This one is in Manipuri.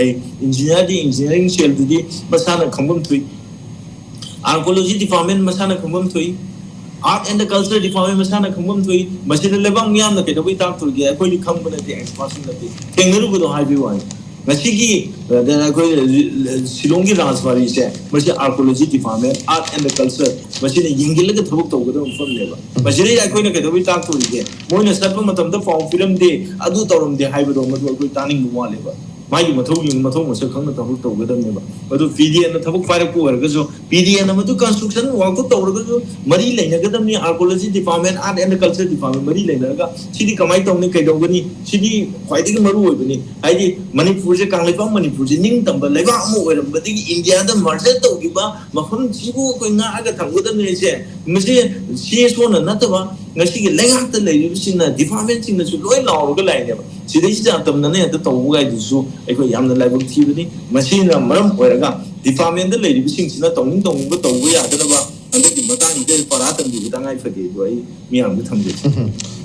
engineering shell di masana khambam thui archaeology department masana khambam thui art and the culture department masana khambam thui masina lebang yam na ke doi tak tur ge koi kham bana de expansion na de thengru bu do hai bi wa ngasi ki da koi silongi rajwari se masi archaeology department art and the culture masina yingil ge thabuk to ga fam leba masina koi na ke doi tak tur ge moina satpa matam da form film de adu tawram de hai bu do ma koi taning bu wa leba मागी मथौ मसे खंग तबक तौगदमनेबा मदु पीडीएन न थबक फाइर को वरगजो पीडीएन मदु कंस्ट्रक्शन वर्क तौरगजो मरी लेनगदमनी archaeology department art and culture department मरी लेनगा सिदी कमाई तौने कैदौगनी सिदी ख्वाइदि मरु ओइबनी हाइदि मणिपुर जे कांगलेपा मणिपुर जे निंग तंब लेबा अमु ओइरमबदि इंडिया द मर्जर तौगिबा मफम जिबु कोइना आगा थंगदमने जे मसे सीएसओ न नतबा ngasi ge lenga ta lei sina department sing na su loi law ga lai ne ba sidai si jam tam na ne ta tau ga ji su ai ko yam na lai buk thi ni machine maram oiraga department da lei bi sing sina tong ning tong ba tau ga ya da ba anu ki matang ide para tam di ta ngai fa ge do ai mi am bu tham ge